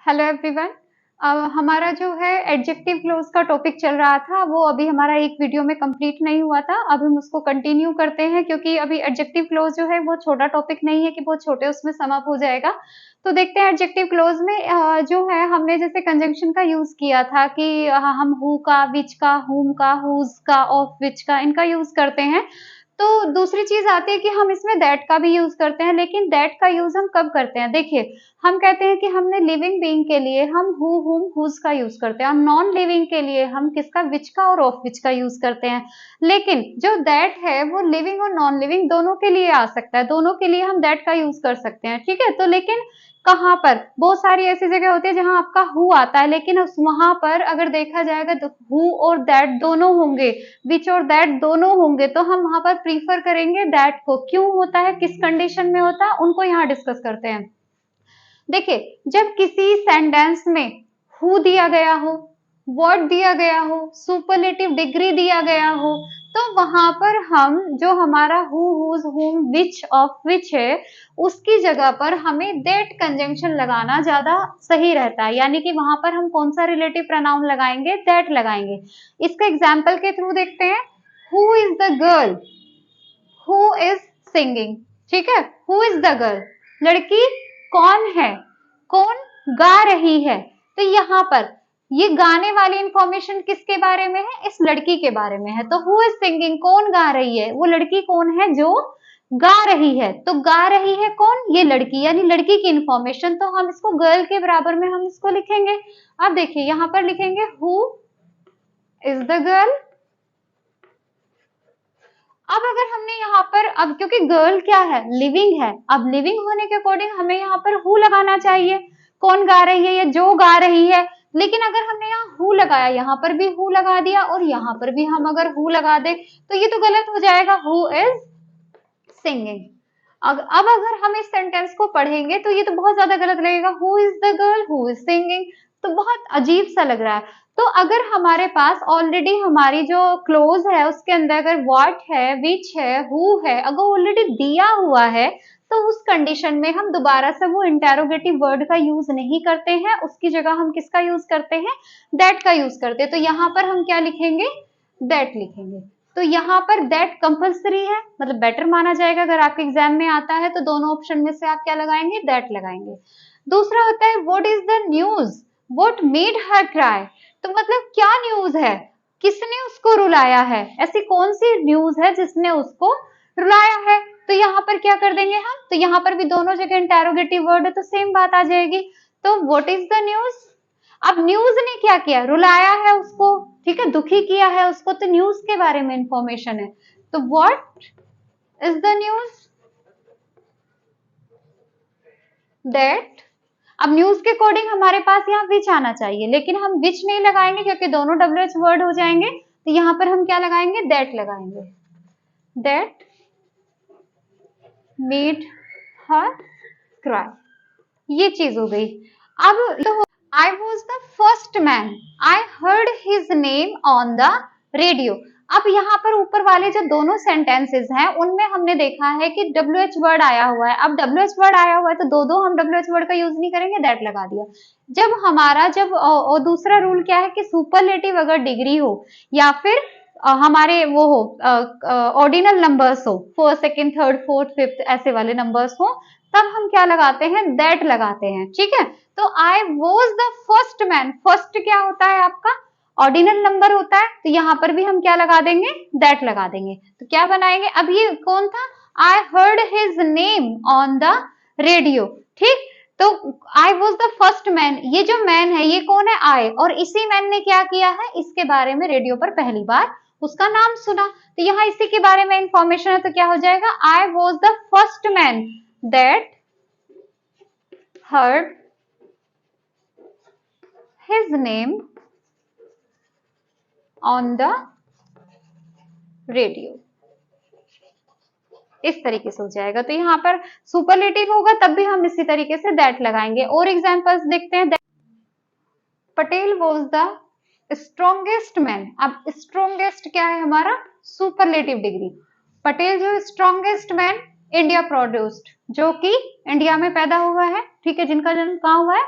Hello everyone. हमारा जो है एडजेक्टिव क्लोज का टॉपिक चल रहा था, वो अभी हमारा एक वीडियो में कंप्लीट नहीं हुआ था। अब हम उसको कंटिन्यू करते हैं क्योंकि अभी एडजेक्टिव क्लोज जो है वो छोटा टॉपिक नहीं है कि बहुत छोटे उसमें सम अप हो जाएगा। तो देखते हैं एडजेक्टिव क्लोज में जो है हमने जैसे कंजंक्शन का यूज किया था कि हम हु का, विच का, हुम का, हुज का, ऑफ विच का, इनका यूज करते हैं। तो दूसरी चीज आती है कि हम इसमें दैट का भी यूज करते हैं, लेकिन दैट का यूज हम कब करते हैं? देखिए, हम कहते हैं कि हमने लिविंग बीइंग के लिए हम हु, हुम, हुज का यूज करते हैं, और नॉन लिविंग के लिए हम किसका, विच का और ऑफ विच का यूज करते हैं। लेकिन जो दैट है वो लिविंग और नॉन लिविंग दोनों के लिए आ सकता है, दोनों के लिए हम दैट का यूज कर सकते हैं, ठीक है। तो लेकिन कहाँ पर बहुत सारी ऐसी जगह होती है जहां आपका हु आता है, लेकिन उस वहां पर अगर देखा जाएगा तो हु और दैट दोनों होंगे, विच और दैट दोनों होंगे, तो हम वहां पर प्रीफर करेंगे दैट को। क्यों होता है, किस कंडीशन में होता है, उनको यहाँ डिस्कस करते हैं। देखिए, जब किसी सेंटेंस में हु दिया गया हो, व्हाट दिया गया हो, सुपरलेटिव डिग्री दिया गया हो, तो वहां पर हम जो हमारा हु, हुज, हुम, विच, ऑफ विच है, उसकी जगह पर हमें दैट कंजंक्शन लगाना ज्यादा सही रहता है। यानी कि वहां पर हम कौन सा रिलेटिव प्रोनाउन लगाएंगे, दैट लगाएंगे। इसका एग्जाम्पल के थ्रू देखते हैं। Who is the girl who is singing, ठीक है। हु इज द गर्ल, लड़की कौन है, कौन गा रही है। तो यहाँ पर ये गाने वाली इंफॉर्मेशन किसके बारे में है, इस लड़की के बारे में है। तो हु इज सिंगिंग, कौन गा रही है, वो लड़की कौन है जो गा रही है। तो गा रही है कौन, ये लड़की, यानी लड़की की इंफॉर्मेशन। तो हम इसको गर्ल के बराबर में हम इसको लिखेंगे। अब देखिए यहाँ पर लिखेंगे हु इज द गर्ल। अब अगर हमने यहाँ पर, अब क्योंकि गर्ल क्या है, लिविंग है, अब लिविंग होने के अकॉर्डिंग हमें यहाँ पर हु लगाना चाहिए, कौन गा रही है या जो गा रही है। लेकिन अगर हमने यहाँ हु लगाया, यहाँ पर भी हु लगा दिया, और यहाँ पर भी हम अगर हु लगा दे तो ये तो गलत हो जाएगा, हु इज सिंगिंग। अब अगर हम इस सेंटेंस को पढ़ेंगे तो ये तो बहुत ज्यादा गलत लगेगा, who is the girl who is singing, तो बहुत अजीब सा लग रहा है। तो अगर हमारे पास ऑलरेडी हमारी जो क्लोज है उसके अंदर अगर व्हाट है, विच है, हु है, अगर ऑलरेडी दिया हुआ है, तो उस कंडीशन में हम दोबारा से वो इंटेरोगेटिव वर्ड का यूज नहीं करते हैं, उसकी जगह हम किसका यूज करते हैं, दैट का यूज करते हैं। तो यहाँ पर हम क्या लिखेंगे, दैट लिखेंगे। तो यहाँ पर दैट कंपल्सरी है, मतलब बेटर माना जाएगा। अगर आपके एग्जाम में आता है तो दोनों ऑप्शन में से आप क्या लगाएंगे, दैट लगाएंगे। दूसरा होता है what is the news, what made her cry. तो मतलब क्या न्यूज है, किसने उसको रुलाया है, ऐसी कौन सी न्यूज है जिसने उसको रुलाया है। तो यहाँ पर क्या कर देंगे हम, तो यहाँ पर भी दोनों जगह इंटेरोगेटिव वर्ड है तो सेम बात आ जाएगी। तो व्हाट इज द न्यूज, अब न्यूज ने क्या किया, रुलाया है उसको, ठीक है, दुखी किया है उसको, तो न्यूज के बारे में इंफॉर्मेशन है। तो what is the news, that. अब न्यूज के अकॉर्डिंग हमारे पास यहाँ विच आना चाहिए, लेकिन हम विच नहीं लगाएंगे क्योंकि दोनों WH वर्ड हो जाएंगे। तो यहाँ पर हम क्या लगाएंगे, दैट लगाएंगे। दैट मेड हर क्राई, ये चीज हो गई। अब तो I was the first man I heard his name on the radio. अब यहाँ पर ऊपर वाले जो दोनों सेंटेंसेस हैं उनमें हमने देखा है कि WH वर्ड आया हुआ है। अब WH वर्ड आया हुआ है तो दो हम WH वर्ड का यूज नहीं करेंगे, दैट लगा दिया। जब हमारा और दूसरा रूल क्या है कि सुपरलेटिव अगर डिग्री हो या फिर हमारे वो हो ऑर्डिनल नंबर्स हो, first second third fourth fifth ऐसे वाले नंबर्स हो, तब हम क्या लगाते हैं, दैट लगाते हैं, ठीक है। तो I was the first man, first क्या होता है आपका, ऑर्डिनल नंबर होता है, तो यहाँ पर भी हम क्या लगा देंगे, दैट लगा देंगे। तो क्या बनाएंगे, अब ये कौन था, I heard his name on the radio, ठीक। तो I was the first man, ये जो मैन है ये कौन है, आई, और इसी मैन ने क्या किया है, इसके बारे में रेडियो पर पहली बार उसका नाम सुना, तो यहाँ इसी के बारे में इंफॉर्मेशन है। तो क्या हो जाएगा, I was the first man that heard his name on the radio, इस तरीके से हो जाएगा। तो यहाँ पर सुपरलेटिव होगा तब भी हम इसी तरीके से दैट लगाएंगे। और एग्जांपल्स देखते हैं। Patel was the strongest man. अब स्ट्रॉन्गेस्ट क्या है हमारा, सुपरलेटिव डिग्री। पटेल जो स्ट्रॉन्गेस्ट मैन इंडिया प्रोड्यूस्ड, जो कि इंडिया में पैदा हुआ है, ठीक है, जिनका जन्म कहाँ हुआ है,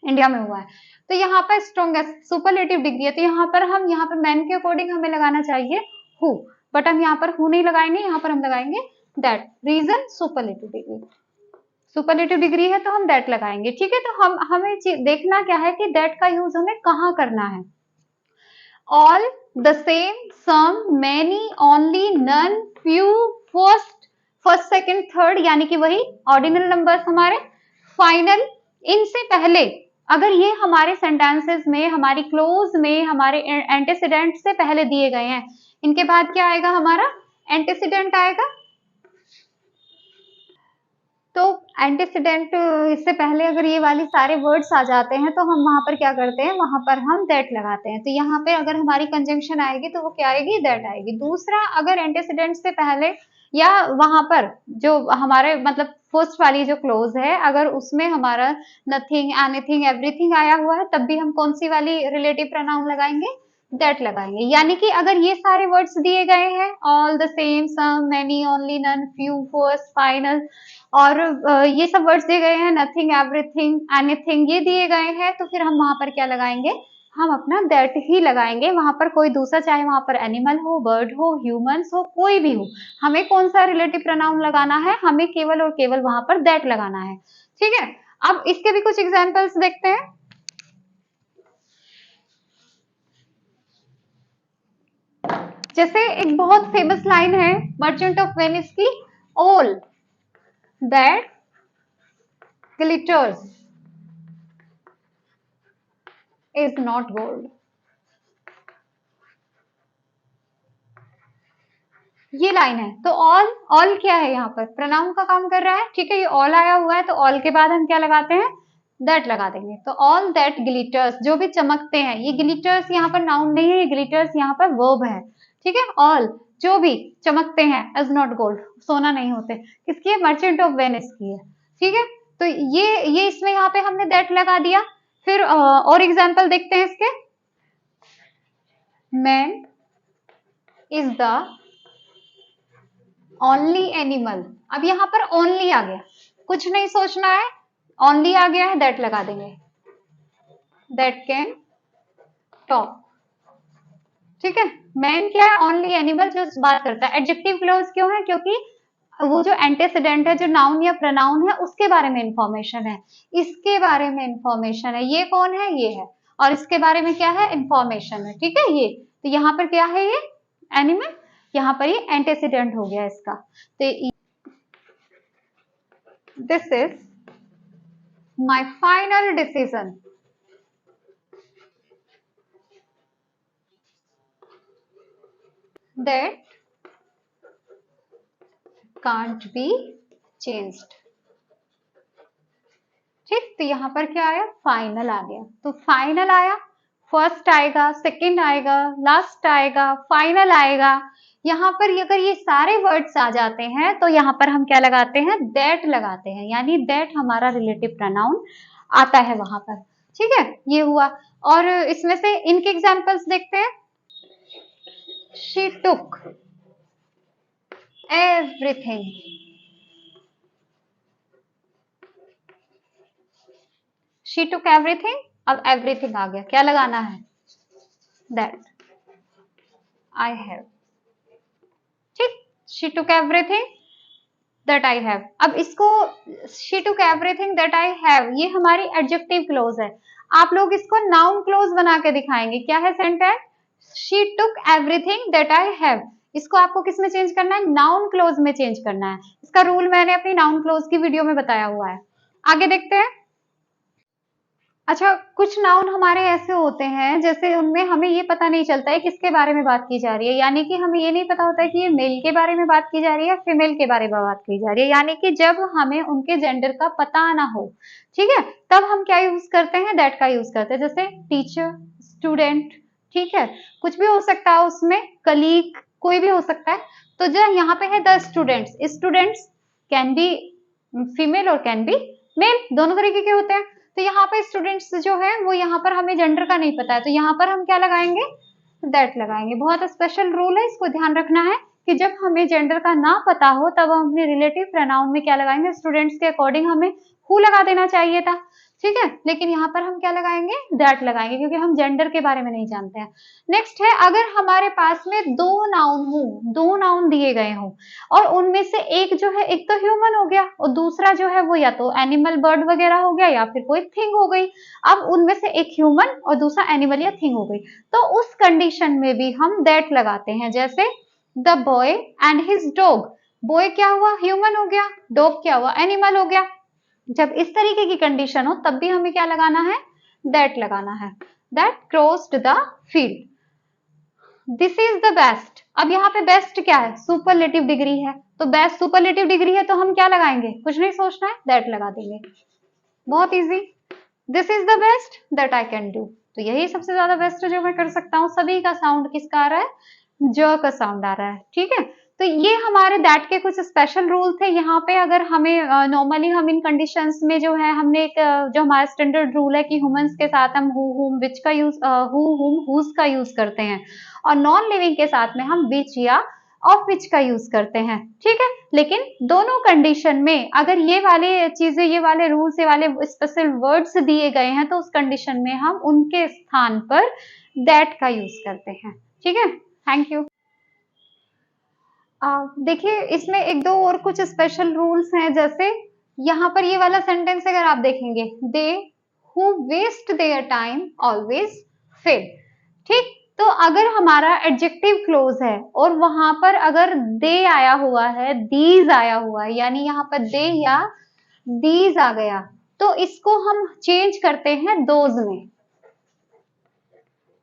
इंडिया में हुआ है। तो यहाँ पर स्ट्रॉन्गेस्ट सुपरलेटिव डिग्री है, तो यहाँ पर मैन के अकॉर्डिंग हमें लगाना चाहिए हु, बट हम यहाँ पर हु नहीं लगाएंगे, यहाँ पर हम लगाएंगे that. Reason superlative degree, superlative degree है तो हम दैट लगाएंगे, ठीक है। तो हमें देखना क्या है कि दैट का यूज हमें कहाँ करना है। All, the same, some, many, only, none, few, first second third, यानी कि वही ऑर्डिनल नंबर्स हमारे, फाइनल, इनसे पहले अगर ये हमारे सेंटेंसेस में, हमारी क्लोज में, हमारे एंटीसीडेंट से पहले दिए गए हैं, इनके बाद क्या आएगा, हमारा एंटीसीडेंट आएगा। तो एंटीसीडेंट इससे पहले अगर ये वाली सारे वर्ड्स आ जाते हैं तो हम वहां पर क्या करते हैं, वहां पर हम दैट लगाते हैं। तो यहाँ पे अगर हमारी कंजंक्शन आएगी तो वो क्या आएगी, दैट आएगी। दूसरा, अगर एंटीसीडेंट से पहले या वहां पर जो हमारे मतलब फर्स्ट वाली जो क्लोज है, अगर उसमें हमारा नथिंग, एनीथिंग, एवरीथिंग आया हुआ है, तब भी हम कौन सी वाली रिलेटिव प्रोनाउन लगाएंगे, दैट लगाएंगे। यानी कि अगर ये सारे वर्ड्स दिए गए हैं, all, the same, some, many, only, none, few, first, final, और ये सब वर्ड्स दिए गए हैं, नथिंग, एवरीथिंग, एनीथिंग, ये दिए गए हैं, तो फिर हम वहां पर क्या लगाएंगे, हम अपना दैट ही लगाएंगे। वहां पर कोई दूसरा, चाहे वहां पर एनिमल हो, बर्ड हो, ह्यूमंस हो, कोई भी हो, हमें कौन सा रिलेटिव प्रोनाउन लगाना है, हमें केवल और केवल वहां पर दैट लगाना है, ठीक है। अब इसके भी कुछ एग्जाम्पल्स देखते हैं। जैसे एक बहुत फेमस लाइन है मर्चेंट ऑफ वेनिस की, all that glitters is not gold। ये लाइन है। तो ऑल क्या है, यहाँ पर प्रोनाउन का काम कर रहा है, ठीक है। ये ऑल आया हुआ है तो ऑल के बाद हम क्या लगाते हैं, दैट लगा देंगे। तो ऑल दैट ग्लिटर्स, जो भी चमकते हैं, ये ग्लिटर्स यहाँ पर नाउन नहीं है, ये ग्लिटर्स यहाँ पर वर्ब है, ठीक है। ऑल जो भी चमकते हैं, इज नॉट गोल्ड, सोना नहीं होते, किसकी है, मर्चेंट ऑफ वेनिस की है, ठीक है। तो ये इसमें यहाँ पे हमने दैट लगा दिया। फिर और एग्जाम्पल देखते हैं इसके। Man is the only animal, अब यहाँ पर ओनली आ गया, कुछ नहीं सोचना है, ओनली आ गया है, दैट लगा देंगे, दैट कैन टॉक, ठीक है। मैन क्या है, ओनली एनिमल, जो बात करता है। एडजेक्टिव क्लोज क्यों है, क्योंकि वो जो एंटीसीडेंट है, जो नाउन या प्रोनाउन है, उसके बारे में इंफॉर्मेशन है, इसके बारे में इंफॉर्मेशन है, ये कौन है, ये है, और इसके बारे में क्या है, इंफॉर्मेशन है, ठीक है। ये तो यहाँ पर क्या है, ये एनिमल, यहाँ पर ये एंटीसीडेंट हो गया इसका। तो this is my final decision that can't be changed, ठीक। तो यहाँ पर क्या आया, फाइनल आ गया। तो फाइनल आया, फर्स्ट आएगा, सेकंड आएगा, लास्ट आएगा, फाइनल आएगा। यहाँ पर अगर ये सारे वर्ड्स आ जाते हैं तो यहाँ पर हम क्या लगाते हैं, दैट लगाते हैं, यानी दैट हमारा रिलेटिव प्रोनाउन आता है वहां पर, ठीक है। ये हुआ। और इसमें से इनके एग्जाम्पल्स देखते हैं। She took everything, she took everything, अब एवरीथिंग आ गया, क्या लगाना है, दैट आई हैव, ठीक। She took everything that I have. अब इसको she took everything that I have, ये हमारी एडजेक्टिव क्लोज है। आप लोग इसको नाउन क्लोज बना के दिखाएंगे, क्या है sentence, she took everything that I have. इसको आपको किस में चेंज करना है, नाउन क्लोज में चेंज करना है। इसका रूल मैंने अपनी नाउन क्लोज की वीडियो में बताया हुआ है। आगे देखते हैं। अच्छा, कुछ नाउन हमारे ऐसे होते हैं जैसे उनमें हमें ये पता नहीं चलता है किसके बारे में बात की जा रही है, यानी कि हमें ये नहीं पता होता है कि ये मेल के बारे में बात की जा रही है, फीमेल के बारे में बात की जा रही है, यानी कि जब हमें उनके जेंडर का पता ना हो, ठीक है, तब हम क्या यूज करते हैं, दैट का यूज करते हैं। जैसे टीचर, स्टूडेंट, ठीक है, कुछ भी हो सकता है उसमें, कलीग, कोई भी हो सकता है। तो जो यहाँ पे है the students, students can be female और कैन बी मेल, दोनों तरीके के होते हैं। तो यहाँ पे स्टूडेंट्स जो है वो यहाँ पर हमें जेंडर का नहीं पता है, तो यहाँ पर हम क्या लगाएंगे, दैट लगाएंगे। बहुत स्पेशल रूल है, इसको ध्यान रखना है कि जब हमें जेंडर का ना पता हो तब हम अपने रिलेटिव प्रोनाउन में क्या लगाएंगे, स्टूडेंट्स के अकॉर्डिंग हमें हु लगा देना चाहिए था, ठीक है, लेकिन यहाँ पर हम क्या लगाएंगे, दैट लगाएंगे, क्योंकि हम जेंडर के बारे में नहीं जानते हैं। नेक्स्ट है, अगर हमारे पास में दो नाउन हो, दो नाउन दिए गए हों और उनमें से एक जो है, एक तो ह्यूमन हो गया और दूसरा जो है वो या तो एनिमल बर्ड वगैरह हो गया या फिर कोई थिंग हो गई। अब उनमें से एक ह्यूमन और दूसरा एनिमल या थिंग हो गई, तो उस कंडीशन में भी हम दैट लगाते हैं। जैसे the boy and his dog, boy क्या हुआ, ह्यूमन हो गया, डॉग क्या हुआ, एनिमल हो गया। जब इस तरीके की कंडीशन हो तब भी हमें क्या लगाना है, दैट लगाना है। That crossed the field. This is the best. अब यहाँ पे बेस्ट क्या है, सुपरलेटिव डिग्री है, तो बेस्ट सुपरलेटिव डिग्री है तो हम क्या लगाएंगे, कुछ नहीं सोचना है, दैट लगा देंगे। बहुत easy. This is the best that I can do, तो यही सबसे ज्यादा बेस्ट जो मैं कर सकता हूँ। सभी का साउंड किसका आ रहा है, ज का साउंड आ रहा है। ठीक है, तो ये हमारे दैट के कुछ स्पेशल रूल थे। यहाँ पे अगर हमें नॉर्मली हम इन कंडीशंस में जो है, हमने एक जो हमारा स्टैंडर्ड रूल है कि ह्यूमंस के साथ हम हु, हुम, विच का यूज, हु, हुम, हुज का यूज करते हैं और नॉन लिविंग के साथ में हम विच या ऑफ विच का यूज करते हैं। ठीक है, लेकिन दोनों कंडीशन में अगर ये वाले चीजें, ये वाले रूल्स, ये वाले स्पेशल वर्ड्स दिए गए हैं तो उस कंडीशन में हम उनके स्थान पर दैट का यूज करते हैं। ठीक है, थैंक यू। देखिए, इसमें एक दो और कुछ स्पेशल रूल्स हैं। जैसे यहाँ पर ये वाला सेंटेंस अगर आप देखेंगे, they who waste their time always fail. ठीक, तो अगर हमारा एडजेक्टिव क्लोज है और वहां पर अगर दे आया हुआ है, दीज आया हुआ है, यानी यहाँ पर दे या दीज आ गया, तो इसको हम चेंज करते हैं दोज में।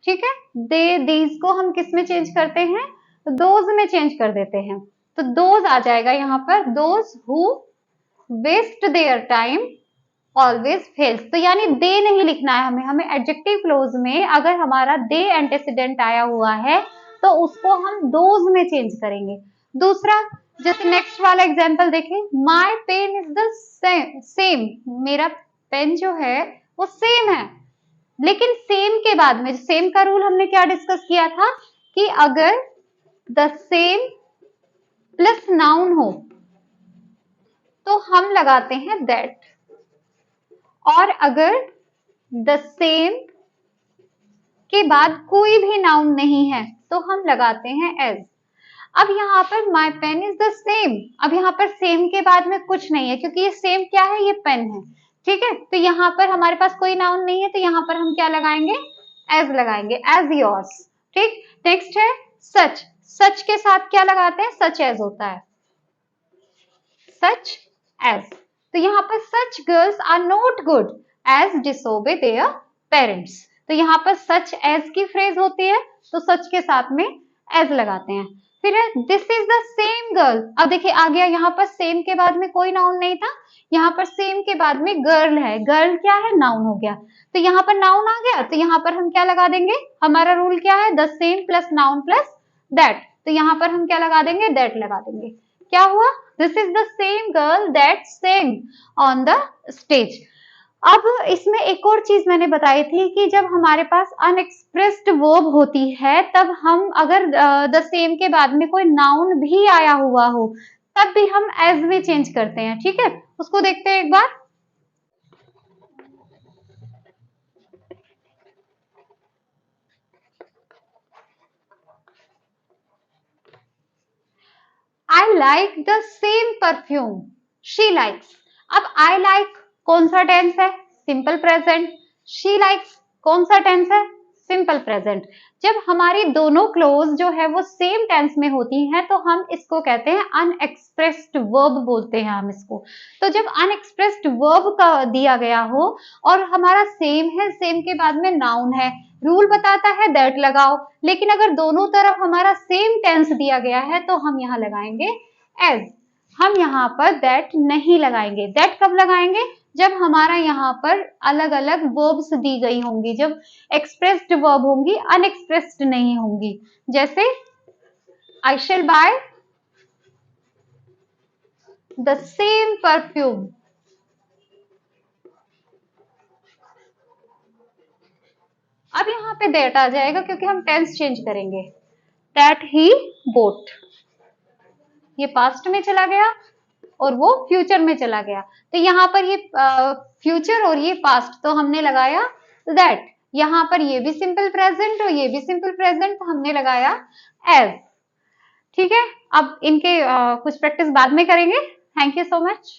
ठीक है, दे दीज को हम किस में चेंज करते हैं, दोज में चेंज कर देते हैं। तो दोज आ जाएगा यहाँ पर, those who waste their time always fails. तो यानी दे नहीं लिखना है हमें, हमें एडजेक्टिव क्लोज में अगर हमारा दे एंटेसिडेंट आया हुआ है तो उसको हम दोज में चेंज करेंगे। दूसरा, जैसे नेक्स्ट वाला एग्जांपल देखें, my pen is the same, मेरा पेन जो है वो सेम है। लेकिन सेम के बाद में, सेम का रूल हमने क्या डिस्कस किया था कि अगर द सेम प्लस नाउन हो तो हम लगाते हैं दैट, और अगर द सेम के बाद कोई भी नाउन नहीं है तो हम लगाते हैं एज। अब यहाँ पर my pen is the same, अब यहाँ पर सेम के बाद में कुछ नहीं है क्योंकि ये सेम क्या है, ये पेन है। ठीक है, तो यहाँ पर हमारे पास कोई नाउन नहीं है तो यहाँ पर हम क्या लगाएंगे, एज लगाएंगे, एज योर्स। ठीक, नेक्स्ट है सच, सच के साथ क्या लगाते हैं, सच एज होता है, सच एज। तो यहाँ पर such girls are not good as disobey their parents, तो यहाँ पर सच एज की फ्रेज होती है तो सच के साथ में एज लगाते हैं। फिर है this is the same girl, अब देखिए आ गया, यहाँ पर सेम के बाद में कोई नाउन नहीं था, यहाँ पर सेम के बाद में गर्ल है, गर्ल क्या है, नाउन हो गया, तो यहाँ पर नाउन आ गया, तो यहाँ पर हम क्या लगा देंगे, हमारा रूल क्या है, the same plus noun plus that, तो यहाँ पर हम क्या लगा देंगे, दैट लगा देंगे। क्या हुआ, this is the same girl that sang on the stage. अब इसमें एक और चीज मैंने बताई थी कि जब हमारे पास अनएक्सप्रेस्ड वर्ब होती है तब हम अगर द सेम के बाद में कोई नाउन भी आया हुआ हो तब भी हम एज में चेंज करते हैं। ठीक है, उसको देखते हैं एक बार। I like the same perfume she likes. अब आई लाइक कौन सा टेंस है, सिंपल प्रेजेंट। शी लाइक्स कौन सा टेंस है, सिंपल प्रेजेंट। जब हमारी दोनों क्लोज जो है वो सेम टेंस में होती हैं तो हम इसको कहते हैं अनएक्सप्रेस्ड वर्ब बोलते हैं हम इसको। तो जब अनएक्सप्रेस्ड वर्ब का दिया गया हो और हमारा सेम है, सेम के बाद में नाउन है, रूल बताता है दैट लगाओ, लेकिन अगर दोनों तरफ हमारा सेम टेंस दिया गया है तो हम यहाँ लगाएंगे एज, हम यहाँ पर दैट नहीं लगाएंगे। दैट कब लगाएंगे, जब हमारा यहाँ पर अलग अलग वर्ब्स दी गई होंगी, जब एक्सप्रेस्ड वर्ब होंगी, अनएक्सप्रेस्ड नहीं होंगी। जैसे आई शैल बाय द सेम परफ्यूम, अब यहाँ पे दैट आ जाएगा क्योंकि हम टेंस चेंज करेंगे, दैट ही बोट, ये पास्ट में चला गया, और वो फ्यूचर में चला गया। तो यहाँ पर ये फ्यूचर और ये पास्ट, तो हमने लगाया दैट। यहाँ पर ये भी सिंपल प्रेजेंट और ये भी सिंपल प्रेजेंट, तो हमने लगाया एज। ठीक है, अब इनके कुछ प्रैक्टिस बाद में करेंगे। Thank you so much.